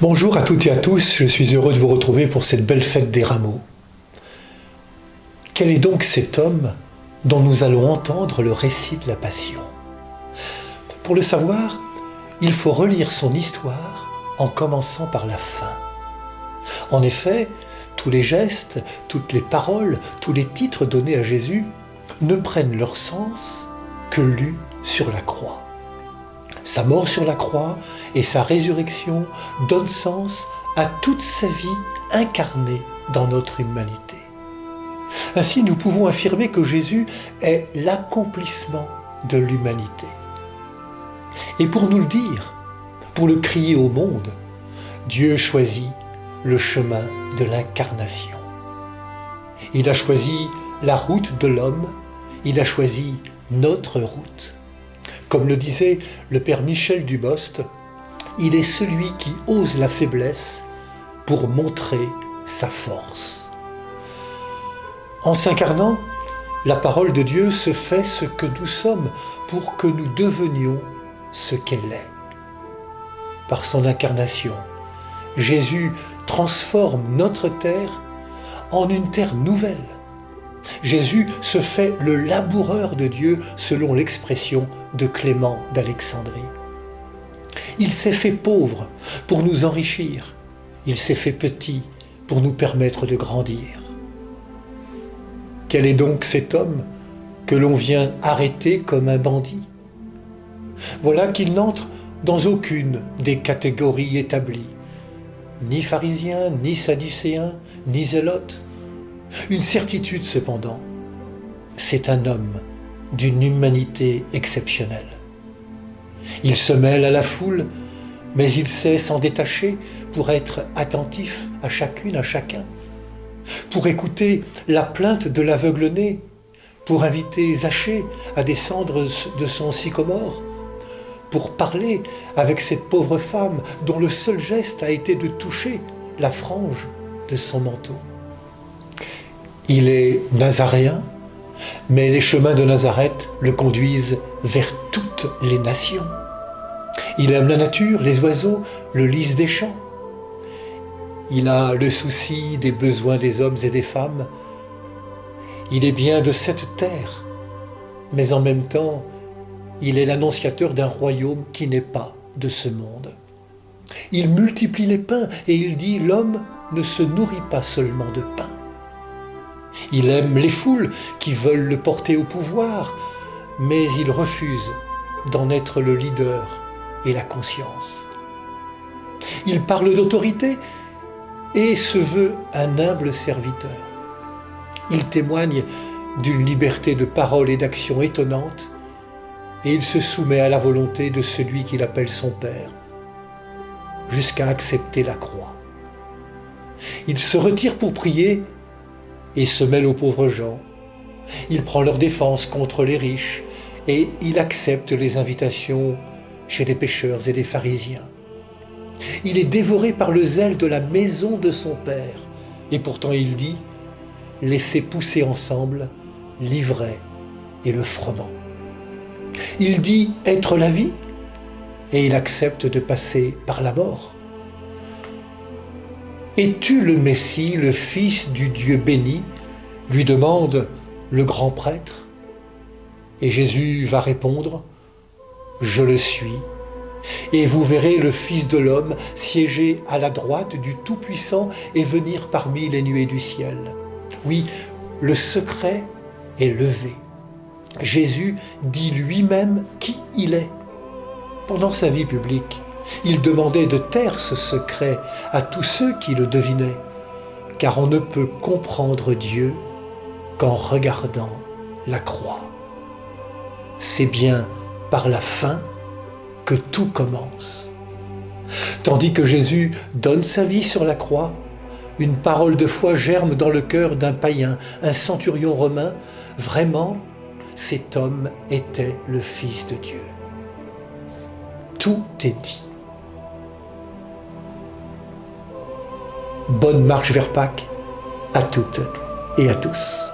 Bonjour à toutes et à tous, je suis heureux de vous retrouver pour cette belle fête des rameaux. Quel est donc cet homme dont nous allons entendre le récit de la Passion? Pour le savoir, il faut relire son histoire en commençant par la fin. En effet, tous les gestes, toutes les paroles, tous les titres donnés à Jésus ne prennent leur sens que lus sur la croix. Sa mort sur la croix et sa résurrection donnent sens à toute sa vie incarnée dans notre humanité. Ainsi, nous pouvons affirmer que Jésus est l'accomplissement de l'humanité. Et pour nous le dire, pour le crier au monde, Dieu choisit le chemin de l'incarnation. Il a choisi la route de l'homme, il a choisi notre route. Comme le disait le père Michel Dubost, il est celui qui ose la faiblesse pour montrer sa force. En s'incarnant, la parole de Dieu se fait ce que nous sommes pour que nous devenions ce qu'elle est. Par son incarnation, Jésus transforme notre terre en une terre nouvelle. Jésus se fait le laboureur de Dieu selon l'expression de Clément d'Alexandrie. Il s'est fait pauvre pour nous enrichir. Il s'est fait petit pour nous permettre de grandir. Quel est donc cet homme que l'on vient arrêter comme un bandit? Voilà qu'il n'entre dans aucune des catégories établies. Ni pharisien, ni sadducéen, ni zélote. Une certitude cependant, c'est un homme d'une humanité exceptionnelle. Il se mêle à la foule, mais il sait s'en détacher pour être attentif à chacune, à chacun, pour écouter la plainte de l'aveugle-né, pour inviter Zachée à descendre de son sycomore, pour parler avec cette pauvre femme dont le seul geste a été de toucher la frange de son manteau. Il est nazaréen, mais les chemins de Nazareth le conduisent vers toutes les nations. Il aime la nature, les oiseaux, le lys des champs. Il a le souci des besoins des hommes et des femmes. Il est bien de cette terre, mais en même temps, il est l'annonciateur d'un royaume qui n'est pas de ce monde. Il multiplie les pains et il dit « L'homme ne se nourrit pas seulement de pain ». Il aime les foules qui veulent le porter au pouvoir, mais il refuse d'en être le leader et la conscience. Il parle d'autorité et se veut un humble serviteur. Il témoigne d'une liberté de parole et d'action étonnante et il se soumet à la volonté de celui qu'il appelle son Père, jusqu'à accepter la croix. Il se retire pour prier et se mêle aux pauvres gens. Il prend leur défense contre les riches et il accepte les invitations chez les pécheurs et les pharisiens. Il est dévoré par le zèle de la maison de son Père et pourtant il dit « Laissez pousser ensemble l'ivraie et le froment ». Il dit être la vie et il accepte de passer par la mort. « Es-tu le Messie, le Fils du Dieu béni ?» lui demande le grand prêtre. Et Jésus va répondre « Je le suis, et vous verrez le Fils de l'homme siéger à la droite du Tout-Puissant et venir parmi les nuées du ciel. » Oui, le secret est levé. Jésus dit lui-même qui il est. Pendant sa vie publique, il demandait de taire ce secret à tous ceux qui le devinaient, car on ne peut comprendre Dieu qu'en regardant la croix. C'est bien par la fin que tout commence. Tandis que Jésus donne sa vie sur la croix, une parole de foi germe dans le cœur d'un païen, un centurion romain. Vraiment, cet homme était le Fils de Dieu. Tout est dit. Bonne marche vers Pâques à toutes et à tous.